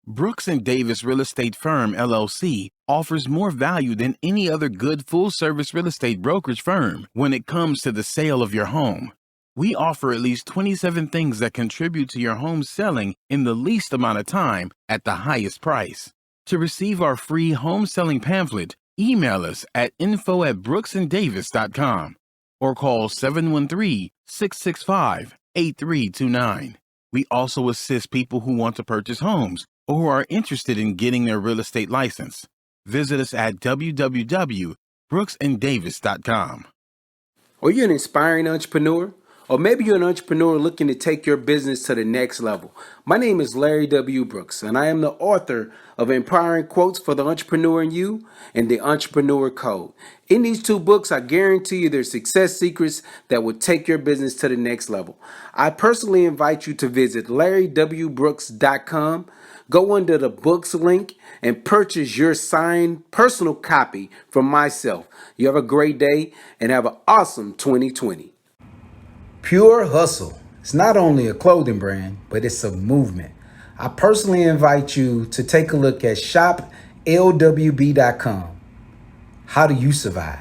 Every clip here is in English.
Brooks and Davis Real Estate Firm, LLC, offers more value than any other good full-service real estate brokerage firm when it comes to the sale of your home. We offer at least 27 things that contribute to your home selling in the least amount of time at the highest price. To receive our free home selling pamphlet, email us at info@brooksanddavis.com or call 713-665-8329. We also assist people who want to purchase homes or who are interested in getting their real estate license. Visit us at www.brooksanddavis.com. Are you an inspiring entrepreneur? Or maybe you're an entrepreneur looking to take your business to the next level. My name is Larry W. Brooks, and I am the author of Empowering Quotes for the Entrepreneur in You and The Entrepreneur Code. In these two books, I guarantee you there's success secrets that will take your business to the next level. I personally invite you to visit LarryWBrooks.com. Go under the books link and purchase your signed personal copy from myself. You have a great day and have an awesome 2020. Pure Hustle. It's not only a clothing brand, but it's a movement. I personally invite you to take a look at shoplwb.com. How do you survive?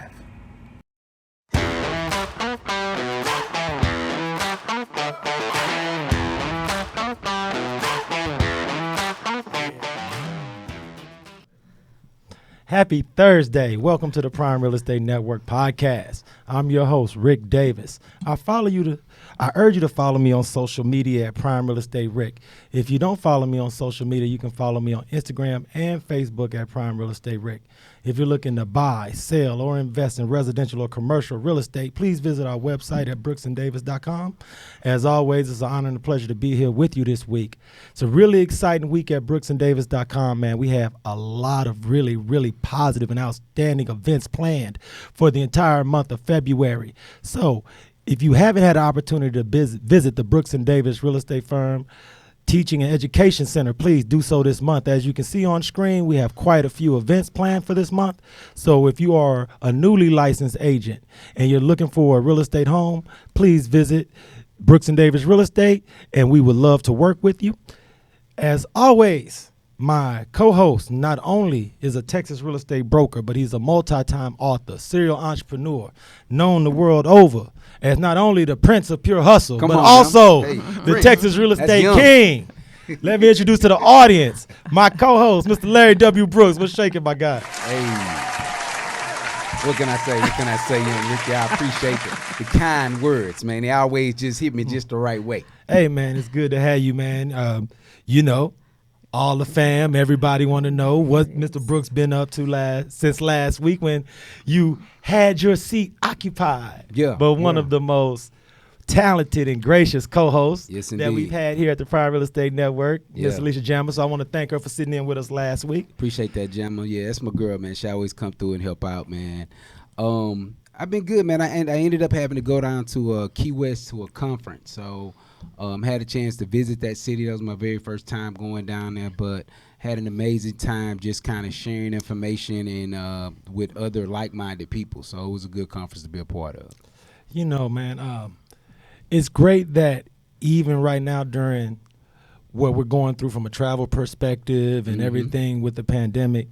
Happy Thursday. Welcome to the Prime Real Estate Network podcast. I'm your host, Rick Davis. I urge you to follow me on social media at Prime Real Estate Rick. If you don't follow me on social media, you can follow me on Instagram and Facebook at Prime Real Estate Rick. If you're looking to buy, sell, or invest in residential or commercial real estate, please visit our website at brooksanddavis.com. As always, it's an honor and a pleasure to be here with you this week. It's a really exciting week at brooksanddavis.com, man. We have a lot of really, really positive and outstanding events planned for the entire month of February. So if you haven't had an opportunity to visit the Brooks and Davis Real Estate Firm Teaching and Education Center, please do so this month. As you can see on screen, we have quite a few events planned for this month. So if you are a newly licensed agent and you're looking for a real estate home, please visit Brooks and Davis Real Estate, and we would love to work with you. As always, my co-host not only is a Texas real estate broker, but he's a multi-time author, serial entrepreneur, known the world over as not only the Prince of Pure Hustle, but also the Texas real estate king. Let me introduce to the audience my co-host, Mr. Larry W. Brooks. What's shaking, my guy? Hey, what can I say? Young Ricky? I appreciate the kind words, man. They always just hit me just the right way. Hey, man, it's good to have you, man. All the fam, everybody want to know what Mr. Brooks been up to since last week when you had your seat occupied. But one of the most talented and gracious co-hosts that we've had here at the Prime Real Estate Network, Miss Alicia Jammer. So I want to thank her for sitting in with us last week. Appreciate that, Jammer. Yeah, that's my girl, man. She always come through and help out, man. I've been good, man. I ended up having to go down to Key West to a conference. So had a chance to visit that city. That was my very first time going down there, but had an amazing time just kind of sharing information and with other like-minded people. So it was a good conference to be a part of. You know, man, it's great that even right now during what we're going through from a travel perspective and everything with the pandemic,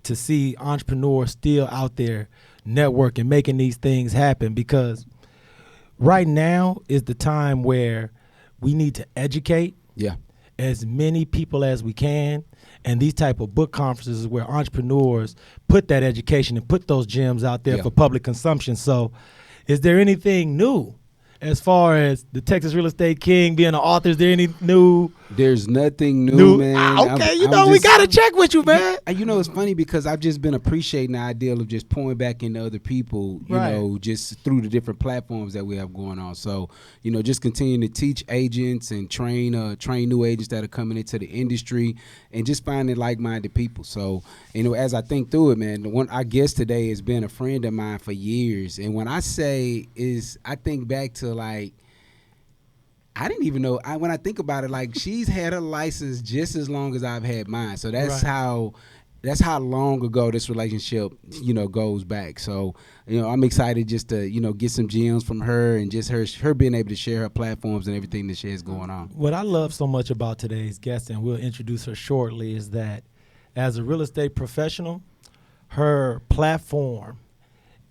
to see entrepreneurs still out there networking, making these things happen, because right now is the time where we need to educate as many people as we can. And these type of book conferences is where entrepreneurs put that education and put those gems out there for public consumption. So is there anything new as far as the Texas Real Estate King being an author? Is there any new? There's nothing new, man. Okay, we got to check with you, man. You know, it's funny because I've just been appreciating the idea of just pouring back into other people, you know, just through the different platforms that we have going on. So, you know, just continuing to teach agents and train new agents that are coming into the industry and just finding like-minded people. So, you know, as I think through it, man, our guest today has been a friend of mine for years. And when I say I think back to like, I didn't even know. When I think about it, like she's had her license just as long as I've had mine. So that's that's how long ago this relationship, goes back. So, I'm excited just to, get some gems from her and just her being able to share her platforms and everything that she has going on. What I love so much about today's guest, and we'll introduce her shortly, is that as a real estate professional, her platform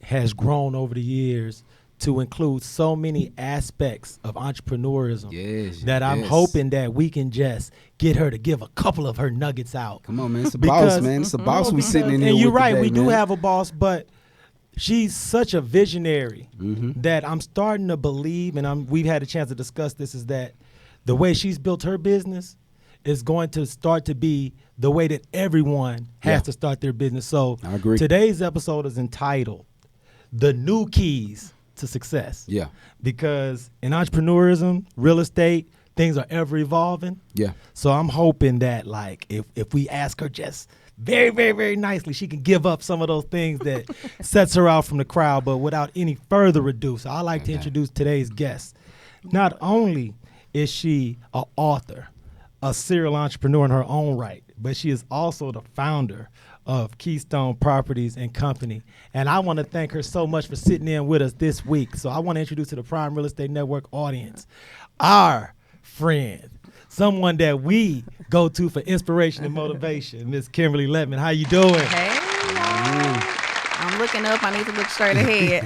has grown over the years to include so many aspects of entrepreneurism that I'm hoping that we can just get her to give a couple of her nuggets out. Come on, man. It's a boss, man. It's a boss we sitting in here and you're with right. today, We man. do have a boss, but she's such a visionary that I'm starting to believe, and we've had a chance to discuss this, is that the way she's built her business is going to start to be the way that everyone has to start their business. So I agree. Today's episode is entitled The New Keys to Success. Yeah. Because in entrepreneurism, real estate, things are ever evolving. Yeah. So I'm hoping that, like, if we ask her just very, very, very nicely, she can give up some of those things that sets her out from the crowd. But without any further ado, so I'd like to introduce today's guest. Not only is she an author, a serial entrepreneur in her own right, but she is also the founder of KeyStone Properties and Company. And I want to thank her so much for sitting in with us this week. So I want to introduce to the Prime Real Estate Network audience our friend, someone that we go to for inspiration and motivation, Miss Kimberly Letman. How you doing? Hey, I'm looking up. I need to look straight ahead.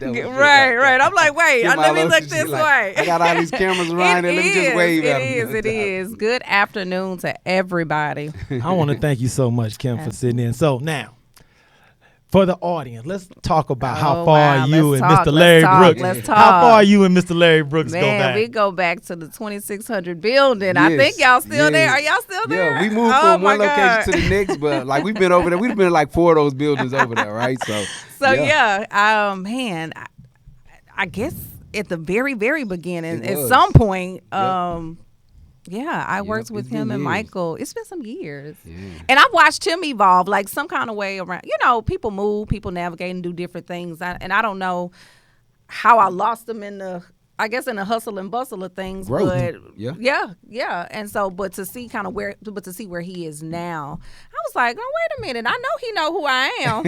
Right. I'm like, wait, let me look this way. I got all these cameras around there. Let me just wave at them. It is. Good afternoon to everybody. I want to thank you so much, Kim, for sitting in. So now, for the audience, let's talk about how far you and Mr. Larry Brooks. Let's talk. How far you and Mr. Larry Brooks go Man, back? we go back to the 2600 building. I think y'all still there. Are y'all still there? Yeah, we moved from one location to the next, but like we've been over there. We've been in like 4 of those buildings over there, right? Man, I guess at the very, very beginning, at some point, I worked with him and Michael. It's been some years. Yeah. And I've watched him evolve, like some kind of way around. People move, people navigate and do different things. And I don't know how I lost him in the hustle and bustle of things. Growth. But yeah. And so, but to see where he is now, I was like, oh, wait a minute. I know he know who I am.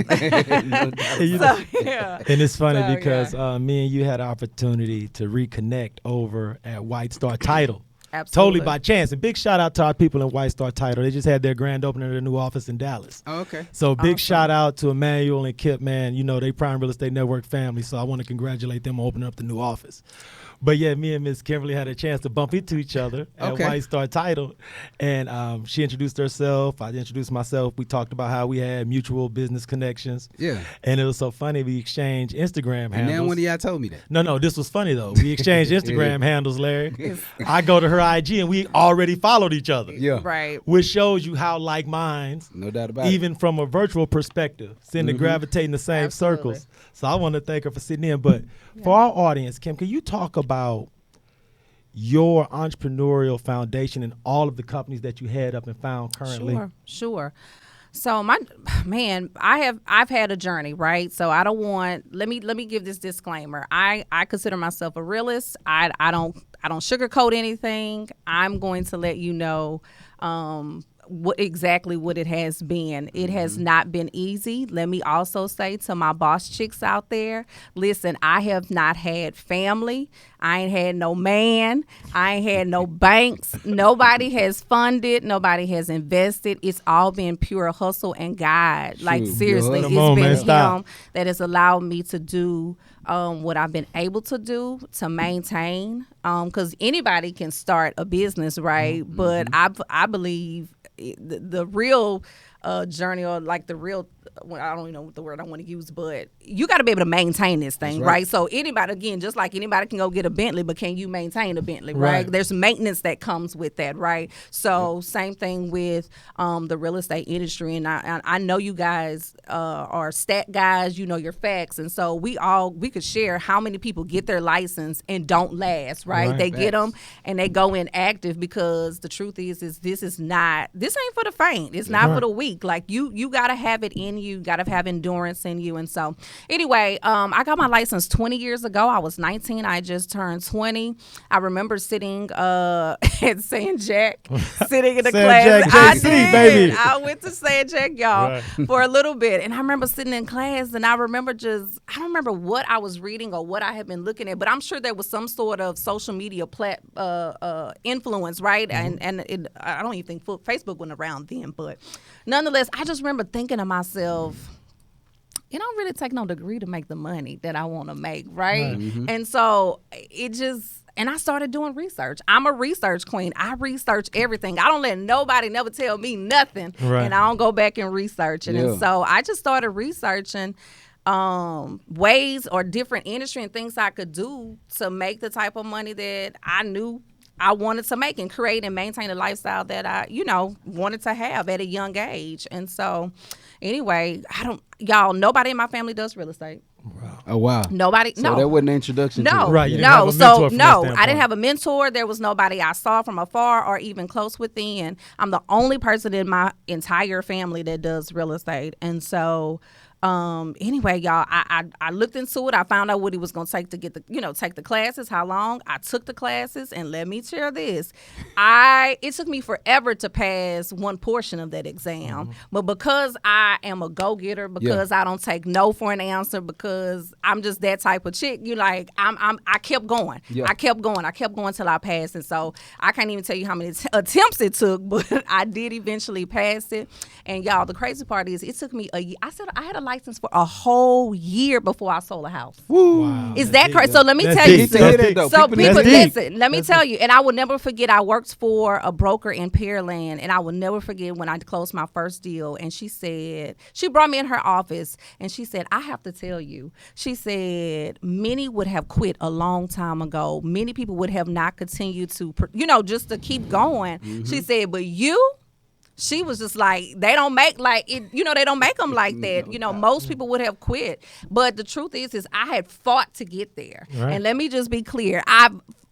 No doubt. And it's funny because me and you had an opportunity to reconnect over at White Star Title. Absolutely. Totally by chance. And big shout out to our people in White Star Title. They just had their grand opening of their new office in Dallas. Oh, okay. So big shout out to Emmanuel and Kip, man. They Prime Real Estate Network family. So I want to congratulate them on opening up the new office. But yeah, me and Miss Kimberly had a chance to bump into each other at White Star Title. And she introduced herself. I introduced myself. We talked about how we had mutual business connections. Yeah. And it was so funny. We exchanged Instagram handles. And then one of y'all told me that. No, this was funny, though. We exchanged Instagram handles, Larry. I go to her IG, and we already followed each other. Yeah. Right. Which shows you how like minds, no doubt about it, even from a virtual perspective, seem to gravitate in the same circles. So I want to thank her for sitting in. But for our audience, Kim, can you talk about your entrepreneurial foundation and all of the companies that you head up and found currently? Sure. So I've had a journey, right? So I don't want, let me give this disclaimer. I consider myself a realist. I don't sugarcoat anything. I'm going to let you know what it has been. It has not been easy. Let me also say to my boss chicks out there, listen, I have not had family. I ain't had no man. I ain't had no banks. Nobody has funded. Nobody has invested. It's all been pure hustle and God. Like, seriously, it's been him that has allowed me to do what I've been able to do to maintain. Because anybody can start a business, right? But I believe the real journey, or like the real, I don't even know what the word I want to use, but you got to be able to maintain this thing, right? So anybody, again, just like anybody can go get a Bentley, but can you maintain a Bentley, right? There's maintenance that comes with that, right? So same thing with the real estate industry, and I know you guys are stat guys, you know your facts, and so we could share how many people get their license and don't last, right? They get them and they go inactive because the truth is this ain't for the faint. It's not for the weak. week. Like you gotta have it in you, gotta have endurance in you. And so anyway, I got my license 20 years ago. I was 19. I just turned 20. I remember sitting at San Jack, sitting in the class. Jack, I JC, did. baby. I went to San Jack, y'all, for a little bit. And I remember sitting in class, and I remember I don't remember what I was reading or what I had been looking at, but I'm sure there was some sort of social media influence, right? And I don't even think Facebook went around then, but nonetheless, I just remember thinking to myself, it don't really take no degree to make the money that I want to make, right? And so and I started doing research. I'm a research queen. I research everything. I don't let nobody never tell me nothing, and I don't go back and research it. Yeah. And so I just started researching ways or different industry and things I could do to make the type of money that I knew I wanted to make and create and maintain a lifestyle that I, wanted to have at a young age. And so anyway, nobody in my family does real estate. Wow. Oh, wow. Nobody, So no. that wasn't an introduction to No, it. Right, you didn't have a mentor so from that no, I standpoint. didn't have a mentor. There was nobody I saw from afar or even close within. I'm the only person in my entire family that does real estate. And so anyway, y'all, I looked into it. I found out what it was going to take to get take the classes, how long. I took the classes, and let me share this. It took me forever to pass one portion of that exam. But because I am a go-getter, because I don't take no for an answer, because I'm just that type of chick, I kept going. I kept going till I passed. And so I can't even tell you how many attempts it took, but I did eventually pass it. And y'all, the crazy part is it took me a year. I had a license for a whole year before I sold a house. Wow. Is that crazy? So let me That's tell you. deep. That's deep. So That's people, deep. listen, let me tell you, and I will never forget, I worked for a broker in Pearland, and I will never forget when I closed my first deal, and she brought me in her office, and she said, I have to tell you, she said, many would have quit a long time ago. Many people would have not continued to, just to keep going. She said, but she was just like, they don't make they don't make them like that. Most people would have quit. But the truth is I had fought to get there. Right. And let me just be clear.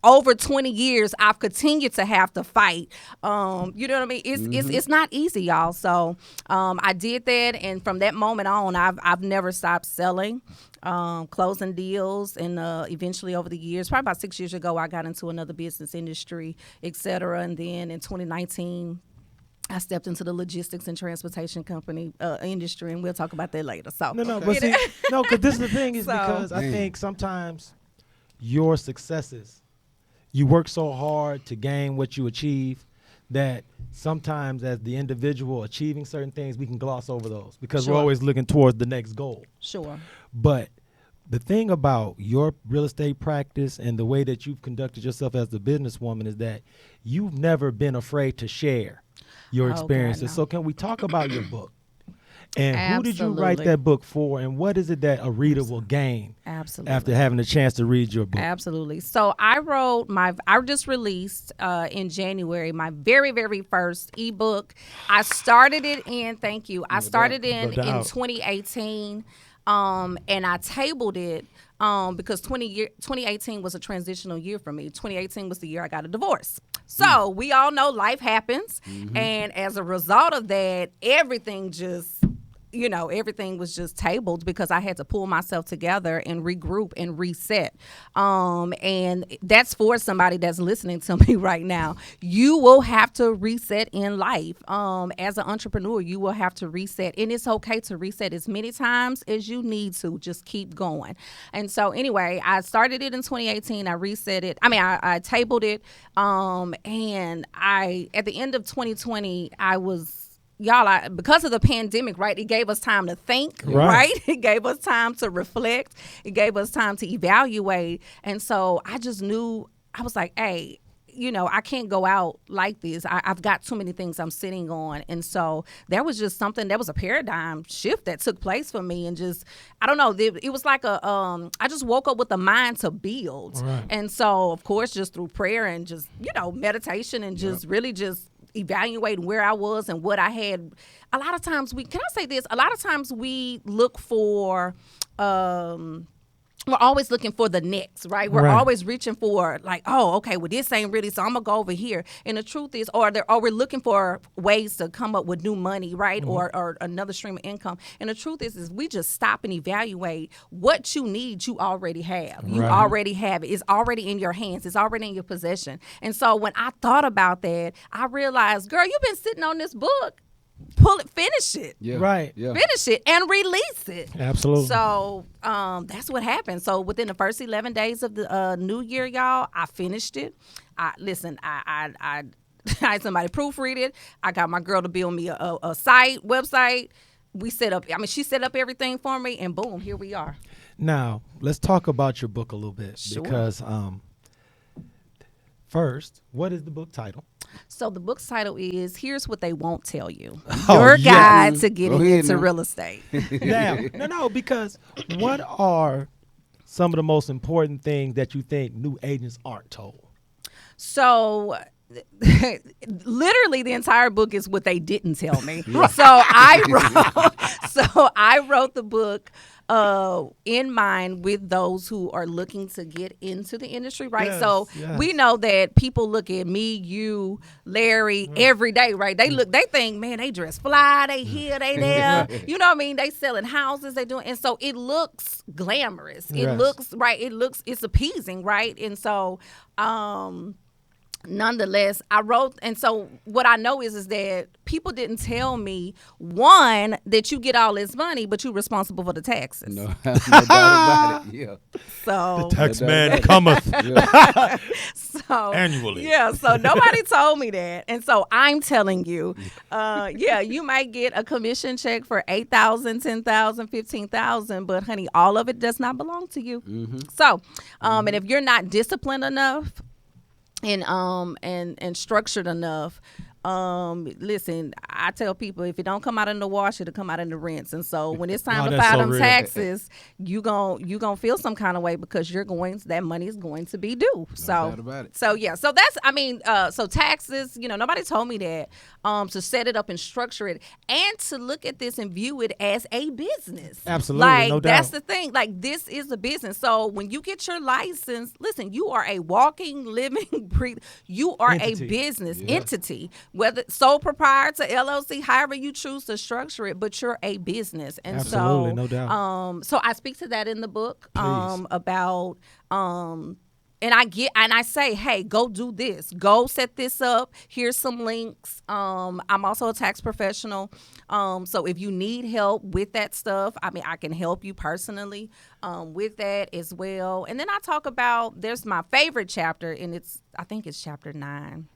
Over 20 years, I've continued to have to fight. You know what I mean? It's not easy, y'all. So I did that. And from that moment on, I've never stopped selling, closing deals. And eventually over the years, probably about 6 years ago, I got into another business industry, et cetera. And then in 2019, I stepped into the logistics and transportation company industry, and we'll talk about that later. So But see, because this is the thing is because I think sometimes your successes, you work so hard to gain what you achieve that sometimes as the individual achieving certain things, we can gloss over those because we're always looking towards the next goal. Sure. But the thing about your real estate practice and the way that you've conducted yourself as a businesswoman is that you've never been afraid to share your experiences. God, no. So can we talk about your book? And who did you Absolutely. write that book for? And what is it that a reader will gain after having a chance to read your book? Absolutely. So I just released in January my very, very first ebook. I started it in 2018. And I tabled it because 2018 was a transitional year for me. 2018 was the year I got a divorce. So we all know life happens. And as a result of that, everything was just tabled because I had to pull myself together and regroup and reset. And that's for somebody that's listening to me right now. You will have to reset in life. As an entrepreneur, you will have to reset. And it's okay to reset as many times as you need to. Just keep going. And so anyway, I started it in 2018. I reset it. I tabled it. And at the end of 2020, because of the pandemic, right, it gave us time to think, right? It gave us time to reflect. It gave us time to evaluate. And so I just knew, I was like, hey, I can't go out like this. I've got too many things I'm sitting on. And so there was just there was a paradigm shift that took place for me. And just, I don't know, it was like I just woke up with a mind to build. Right. And so, of course, just through prayer and just, meditation and just really just evaluating where I was and what I had. A lot of times we look for we're always looking for the next, right? We're Right. always reaching for like, oh, okay, well, this ain't really, so I'm gonna go over here. And the truth is, or we're looking for ways to come up with new money, right? Or another stream of income. And the truth is we just stop and evaluate what you need. You already have. You Right. already have it. It's already in your hands. It's already in your possession. And so when I thought about that, I realized, girl, you've been sitting on this book. Pull it, finish it. Yeah. Right. Yeah. Finish it and release it. Absolutely. So that's what happened. So within the first 11 days of the new year, y'all, I finished it. I had somebody proofread it. I got my girl to build me a website. We set up. I mean, she set up everything for me, and boom, here we are. Now, let's talk about your book a little bit Sure. because first, what is the book title? So the book's title is "Here's What They Won't Tell You: Oh, Your yes. Guide to Getting Go ahead into now. Real Estate." Now, no, because what are some of the most important things that you think new agents aren't told? So literally the entire book is what they didn't tell me. So I wrote the book in mind with those who are looking to get into the industry, right? Yes, So yes. we know that people look at me, you, Larry every day, right? They think, man, they dress fly, they here, they there. You know what I mean? They selling houses, they doing, and so it looks glamorous. It Yes. looks right. It's appeasing, right? And so nonetheless, I wrote, and so what I know is that people didn't tell me, one, that you get all this money, but you're responsible for the taxes. No, no doubt about it. Yeah. So, Tax No man doubt cometh so annually. yeah, so nobody told me that, and so I'm telling you, yeah, you might get a commission check for $8,000, $10,000, $15,000, but honey, all of it does not belong to you. So, and if you're not disciplined enough and structured enough, listen, I tell people, if it don't come out in the wash, it'll come out in the rinse. And so when it's time Oh, to that's file so them real. taxes, you gon' feel some kind of way because that money is going to be due. doubt about it. So yeah, so that's, I mean, so taxes, nobody told me that, to set it up and structure it and to look at this and view it as a business. Absolutely, like, no that's doubt. the thing. Like, this is a business. So when you get your license, listen, you are a walking, living, breathing, you are Entity. a business entity, whether sole proprietor, LLC, however you choose to structure it, but you're a business. And Absolutely, so, no doubt. so I speak to that in the book, Please. about, and I say, hey, go do this. Go set this up. Here's some links. I'm also a tax professional. So if you need help with that stuff, I mean, I can help you personally with that as well. And then I talk about, there's my favorite chapter, and I think it's chapter 9.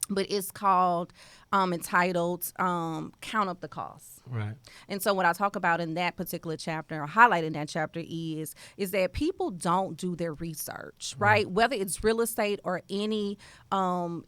But it's called, entitled, Count Up the Costs. Right. And so what I talk about in that particular chapter, or highlight in that chapter, is that people don't do their research, right? Whether it's real estate or any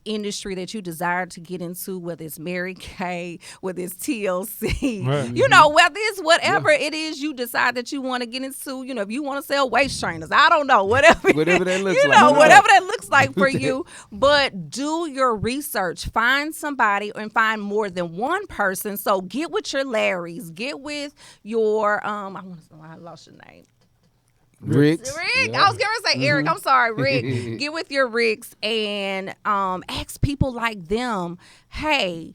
industry that you desire to get into, whether it's Mary Kay, whether it's TLC, Right. whether it's whatever it is you decide that you want to get into, if you want to sell waist trainers, I don't know, whatever. Whatever that looks like. Whatever that looks like for you. But do your research. Find somebody and find more than one person. So get with your Larrys. Get with your I lost your name. Rick. Rick. I was gonna say Eric. I'm sorry, Rick. Get with your Ricks and ask people like them, hey,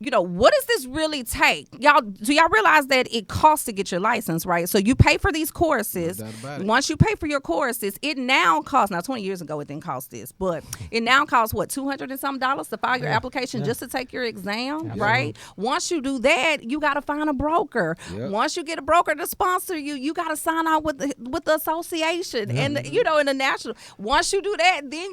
what does this really take? Do y'all realize that it costs to get your license, right? So you pay for these courses. No doubt about it. Once you pay for your courses, it now costs, now 20 years ago it didn't cost this, but it now costs what, $200 and some dollars to file your application just to take your exam, right? Once you do that, you got to find a broker. Yep. Once you get a broker to sponsor you, you got to sign out with the association and in the national. Once you do that, then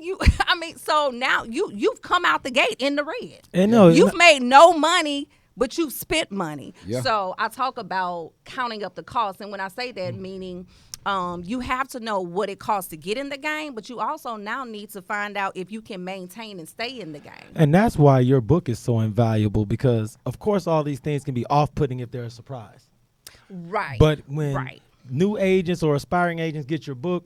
so now you've come out the gate in the red. And no, You've made no money, but you've spent money. Yeah. So I talk about counting up the costs. And when I say that, meaning you have to know what it costs to get in the game, but you also now need to find out if you can maintain and stay in the game. And that's why your book is so invaluable because, of course, all these things can be off-putting if they're a surprise. Right. But when new agents or aspiring agents get your book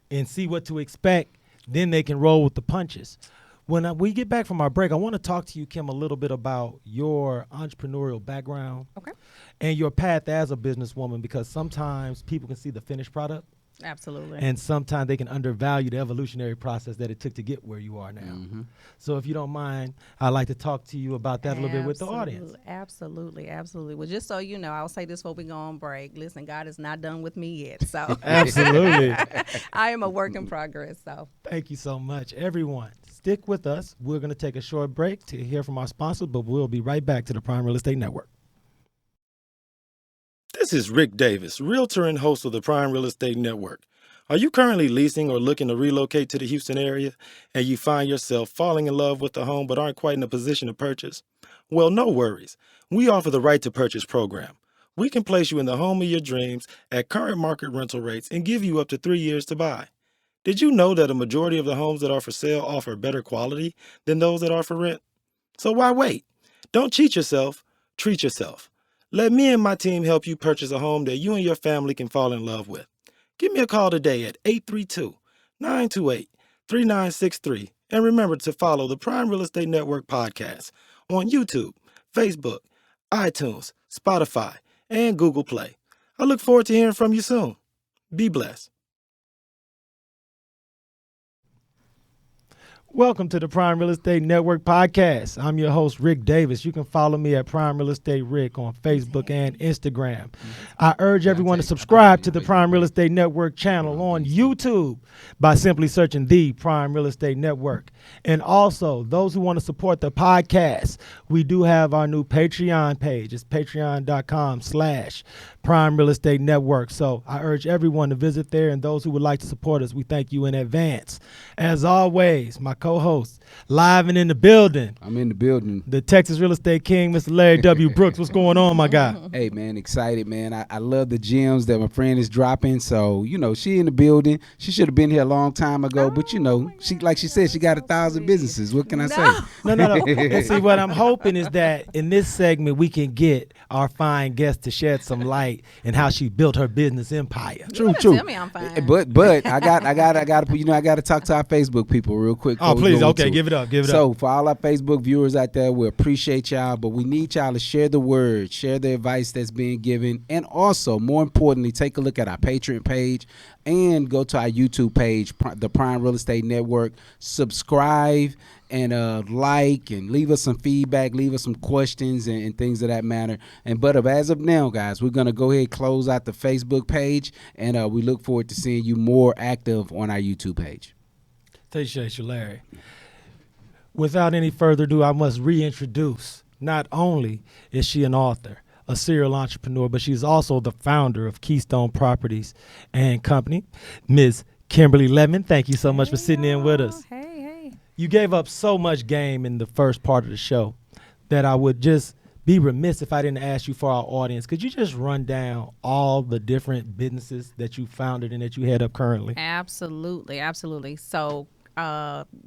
and see what to expect, then they can roll with the punches. When we get back from our break, I want to talk to you, Kim, a little bit about your entrepreneurial background and your path as a businesswoman, because sometimes people can see the finished product. Absolutely. And sometimes they can undervalue the evolutionary process that it took to get where you are now. Mm-hmm. So if you don't mind, I'd like to talk to you about that a little bit with the audience. Absolutely. Well, just so you know, I'll say this before we go on break. Listen, God is not done with me yet. So Absolutely. I am a work in progress. So thank you so much, everyone. Stick with us. We're going to take a short break to hear from our sponsors, but we'll be right back to the Prime Real Estate Network. This is Rick Davis, realtor and host of the Prime Real Estate Network. Are you currently leasing or looking to relocate to the Houston area and you find yourself falling in love with a home but aren't quite in a position to purchase? Well, no worries. We offer the Right to Purchase program. We can place you in the home of your dreams at current market rental rates and give you up to 3 years to buy. Did you know that a majority of the homes that are for sale offer better quality than those that are for rent? So why wait? Don't cheat yourself, treat yourself. Let me and my team help you purchase a home that you and your family can fall in love with. Give me a call today at 832-928-3963. And remember to follow the Prime Real Estate Network podcast on YouTube, Facebook, iTunes, Spotify, and Google Play. I look forward to hearing from you soon. Be blessed. Welcome to the Prime Real Estate Network podcast. I'm your host, Rick Davis. You can follow me at Prime Real Estate Rick on Facebook and Instagram. I urge everyone to subscribe to the Prime Real Estate Network channel on YouTube by simply searching the Prime Real Estate Network. And also, those who want to support the podcast, we do have our new Patreon page. It's patreon.com/Prime Real Estate Network. So I urge everyone to visit there, and those who would like to support us, we thank you in advance. As always, my co-host, live and in the building. I'm in the building. The Texas Real Estate King, Mr. Larry W. Brooks. What's going on, my guy? Hey, man, excited, man. I love the gems that my friend is dropping. So, you know, she in the building. She should have been here a long time ago. But, you know, she, like she said, she got 1,000 businesses. What can I say? No. And see, what I'm hoping is that in this segment, we can get our fine guest to shed some light in how she built her business empire. True. Tell me I'm fine. But I got to talk to our Facebook people real quick. Oh, please. Okay, give it up. So for all our Facebook viewers out there, we appreciate y'all, but we need y'all to share the word, share the advice that's being given, and also, more importantly, take a look at our Patreon page and go to our YouTube page, the Prime Real Estate Network. Subscribe and like and leave us some feedback, leave us some questions and things of that matter. But as of now, guys, we're going to go ahead and close out the Facebook page, and we look forward to seeing you more active on our YouTube page. Appreciate you, Larry. Without any further ado, I must reintroduce, not only is she an author, a serial entrepreneur, but she's also the founder of KeyStone Properties and Company, Ms. Kimberly Letman. Thank you so much for sitting in with us. Hey. You gave up so much game in the first part of the show that I would just be remiss if I didn't ask you for our audience. Could you just run down all the different businesses that you founded and that you head up currently? Absolutely. So,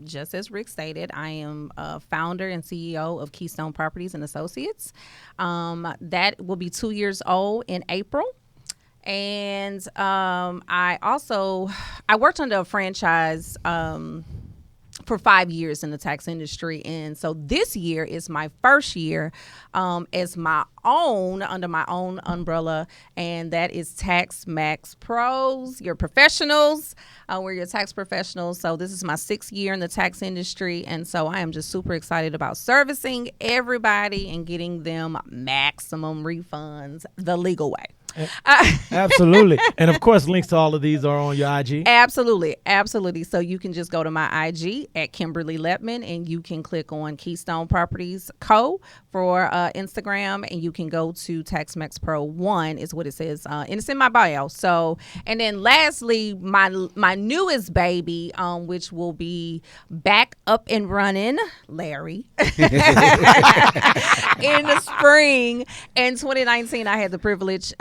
just as Rick stated, I am founder and CEO of KeyStone Properties and Associates. That will be 2 years old in April. And I worked under a franchise for 5 years in the tax industry. And so this year is my first year as my own, under my own umbrella, and that is Tax Max Pros, your professionals. We're your tax professionals. So this is my 6th year in the tax industry. And so I am just super excited about servicing everybody and getting them maximum refunds the legal way. Absolutely. And of course, links to all of these are on your IG. Absolutely. So you can just go to my IG at Kimberly Letman, and you can click on KeyStone Properties Co. for Instagram, and you can go to TaxMax Pro 1 is what it says, and it's in my bio. So, and then lastly, my newest baby, which will be back up and running, Larry, in the spring. In 2019, I had the privilege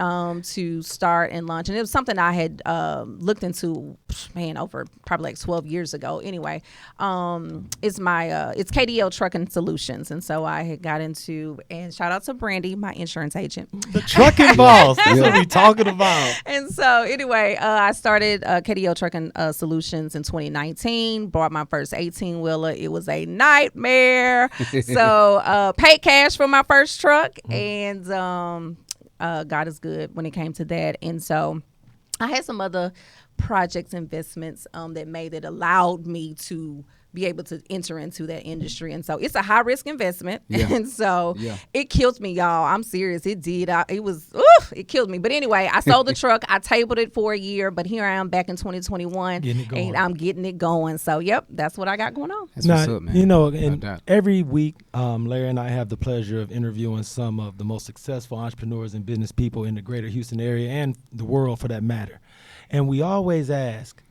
to start and launch. And it was something I had looked into, over probably like 12 years ago. Anyway, it's KDL Trucking Solutions. And so I had got into, and shout out to Brandy, my insurance agent. The trucking boss. That's what we talking about. And so anyway, I started KDL Trucking Solutions in 2019, bought my first 18-wheeler. It was a nightmare. So paid cash for my first truck, and God is good when it came to that. And so I had some other projects, investments that allowed me to be able to enter into that industry. And so it's a high risk investment. Yeah. And so it killed me, y'all. I'm serious. It did. It killed me. But anyway, I sold the truck. I tabled it for a year, but here I am back in 2021 and I'm getting it going. So yep, that's what I got going on. That's what's up, man. You know, and every week, Larry and I have the pleasure of interviewing some of the most successful entrepreneurs and business people in the greater Houston area and the world for that matter. And we always ask,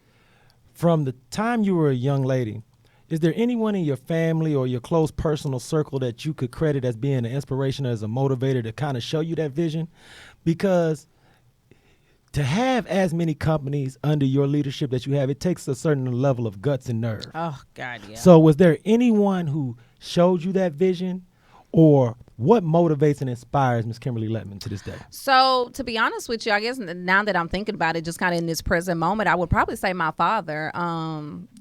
from the time you were a young lady, is there anyone in your family or your close personal circle that you could credit as being an inspiration, as a motivator to kind of show you that vision? Because to have as many companies under your leadership that you have, it takes a certain level of guts and nerve. Oh, God, yeah. So was there anyone who showed you that vision, or what motivates and inspires Miss Kimberly Letman to this day? So to be honest with you, I guess now that I'm thinking about it, just kind of in this present moment, I would probably say my father.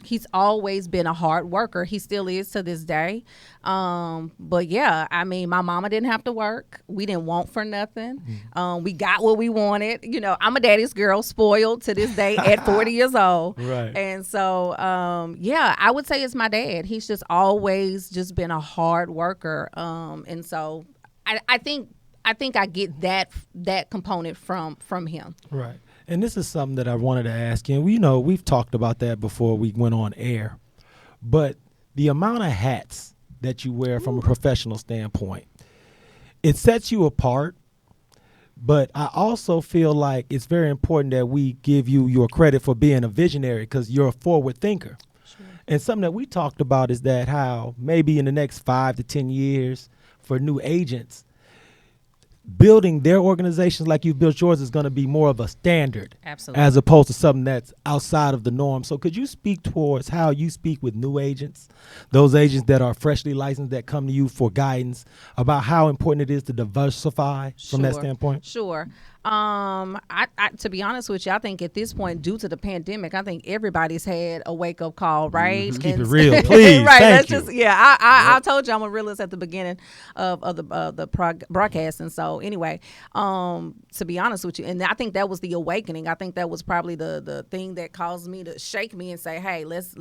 He's always been a hard worker. He still is to this day. But yeah, I mean, my mama didn't have to work. We didn't want for nothing. We got what we wanted. You know, I'm a daddy's girl, spoiled to this day at 40 years old. Right. And so, yeah, I would say it's my dad. He's just always just been a hard worker. And so I think I get that component from him. Right. And this is something that I wanted to ask you. And we've talked about that before we went on air. But the amount of hats that you wear from a professional standpoint, it sets you apart. But I also feel like it's very important that we give you your credit for being a visionary, because you're a forward thinker. Sure. And something that we talked about is that how maybe in the next 5 to 10 years for new agents, building their organizations like you've built yours is going to be more of a standard. Absolutely. As opposed to something that's outside of the norm. So could you speak towards how you speak with new agents, those agents that are freshly licensed that come to you for guidance, about how important it is to diversify from that standpoint? Sure. I to be honest with you, I think at this point, due to the pandemic, I think everybody's had a wake up call, right? Let's keep it real, please. Right. I told you I'm a realist at the beginning of the broadcast, and so anyway, to be honest with you, and I think that was the awakening. I think that was probably the thing that caused me to shake me and say, hey, let's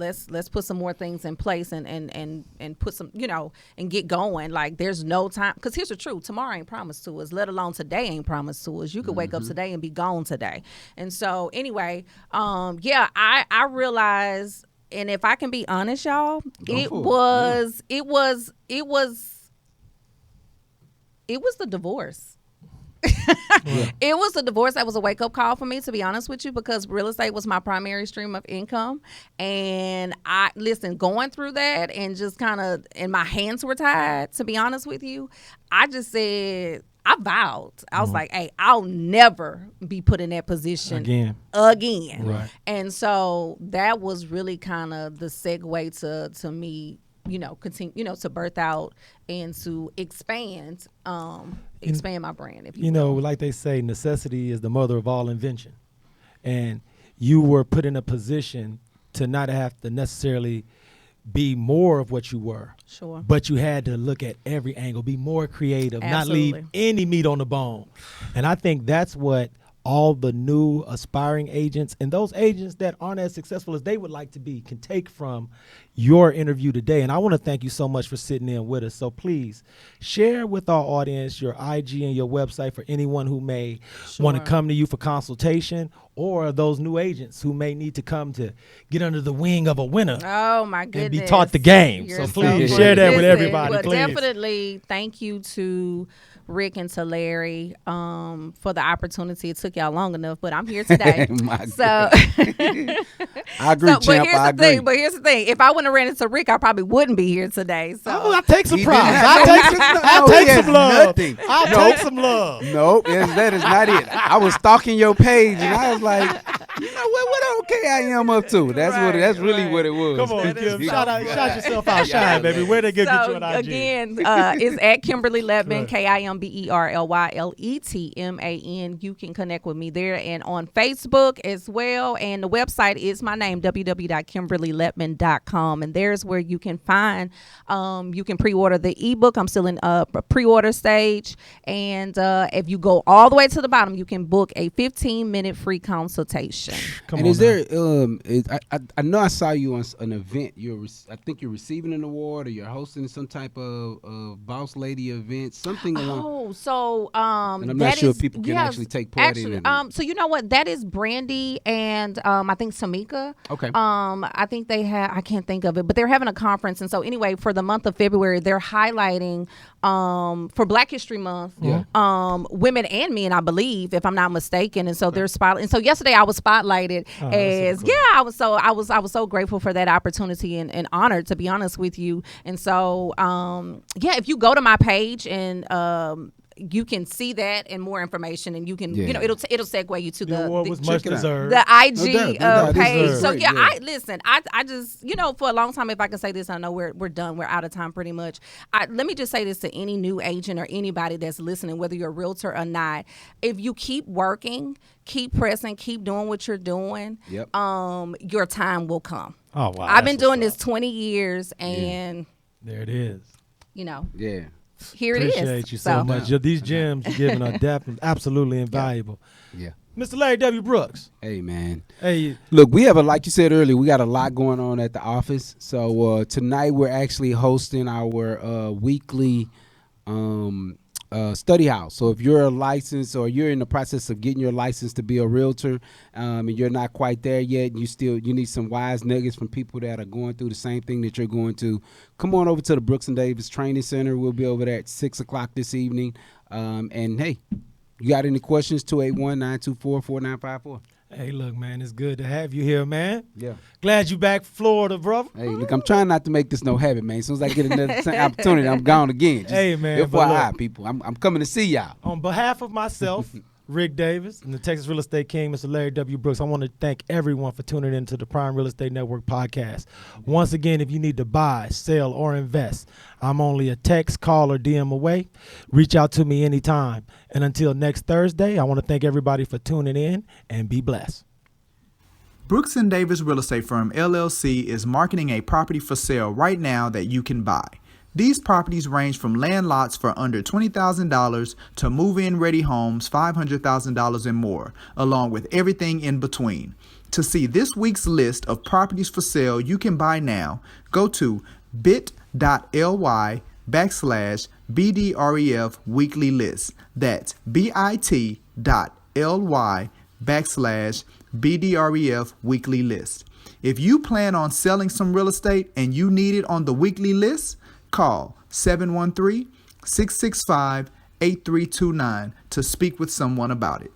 put some more things in place and put some, and get going. Like, there's no time, because here's the truth: tomorrow ain't promised to us, let alone today ain't promised to us. You could wake up today and be gone today. And so anyway, I realized, and if I can be honest, y'all, it was the divorce. It was the divorce that was a wake-up call for me, to be honest with you, because real estate was my primary stream of income. And going through that and just kind of, and my hands were tied, to be honest with you, I just said, I vowed. I was like, hey, I'll never be put in that position again. Right. And so that was really kind of the segue to me, continue, to birth out and to expand my brand. If you will. Like they say, necessity is the mother of all invention. And you were put in a position to not have to necessarily be more of what you were. Sure. But you had to look at every angle, be more creative, Absolutely. Not leave any meat on the bone. And I think that's what all the new aspiring agents and those agents that aren't as successful as they would like to be can take from your interview today. And I want to thank you so much for sitting in with us. So please share with our audience your IG and your website for anyone who may want to come to you for consultation, or those new agents who may need to come to get under the wing of a winner. Oh, my goodness. And be taught the game. So please share that with everybody. Well, please. Definitely thank you to Ric and to Larry for the opportunity. It took y'all long enough, but I'm here today. I agree, Champ. I agree. But here's the thing. If I wouldn't wouldn't have ran into Rick, I probably wouldn't be here today. So I take some He props. didn't I have- take he has some love. nothing. I Nope. take some love. Nope, that is not it. I was stalking your page, and I was like, you know what okay I am up to. That's really what it was. Come on, That is Kim. so Shout funny. yourself out. Shine, baby. Where they get you So on IG? again, it's at Kimberly Letman, Right. KimberlyLetman. You can connect with me there and on Facebook as well. And the website is my name, www.KimberlyLetman.com. And there's where you can find, you can pre-order the ebook. I'm still in pre-order stage. And if you go all the way to the bottom, you can book a 15-minute free consultation. Come And on is there? I know I saw you on an event. I think you're receiving an award, or you're hosting some type of boss lady event, something along. Oh, so And I'm not sure if people can actually take part in it. So you know what? That is Brandy and I think Samika. Okay. I think they have. I can't think of it, but they're having a conference, and so anyway, for the month of February, they're highlighting for Black History Month, women and men, I believe, if I'm not mistaken, and so they're spotlighting. And so yesterday, I was spotlighted as cool. I was so grateful for that opportunity and honored, to be honest with you. And so if you go to my page and you can see that and more information, and you can it'll segue you to The award was much deserved. the IG No doubt. page. Deserved. So Great, I listen. I just for a long time, if I can say this, I know we're done. We're out of time pretty much. Let me just say this to any new agent or anybody that's listening, whether you're a realtor or not. If you keep working, keep pressing, keep doing what you're doing, your time will come. Oh wow! I've been that's doing what's this 20 years, and There it is. Yeah. here it is. Appreciate you so much. These gems you're giving are definitely absolutely invaluable. Yeah. Mr. Larry W. Brooks. Hey, man. Hey, Look, we have like you said earlier, we got a lot going on at the office. So tonight we're actually hosting our weekly study house. So if you're a licensed, or you're in the process of getting your license to be a realtor, and you're not quite there yet, and you need some wise nuggets from people that are going through the same thing that you're going to, come on over to the Brooks and Davis Training Center. We'll be over there at 6:00 this evening. And hey, you got any questions? 281-924-4954. hey, look, man, it's good to have you here, man. Yeah. Glad you back, Florida, brother. Hey, look, I'm trying not to make this no habit, man. As soon as I get another opportunity, I'm gone again. Just Hey, man, but FYI, look. people, I'm coming to see y'all. On behalf of myself, Rick Davis, and the Texas Real Estate King, Mr. Larry W. Brooks, I want to thank everyone for tuning into the Prime Real Estate Network podcast. Once again, if you need to buy, sell, or invest, I'm only a text, call, or DM away. Reach out to me anytime. And until next Thursday, I want to thank everybody for tuning in, and be blessed. Brooks and Davis Real Estate Firm, LLC is marketing a property for sale right now that you can buy. These properties range from land lots for under $20,000 to move-in ready homes $500,000 and more, along with everything in between. To see this week's list of properties for sale you can buy now, go to bit.ly/BDREF weekly list. That's bit.ly/BDREF weekly list. If you plan on selling some real estate and you need it on the weekly list, call 713-665-8329 to speak with someone about it.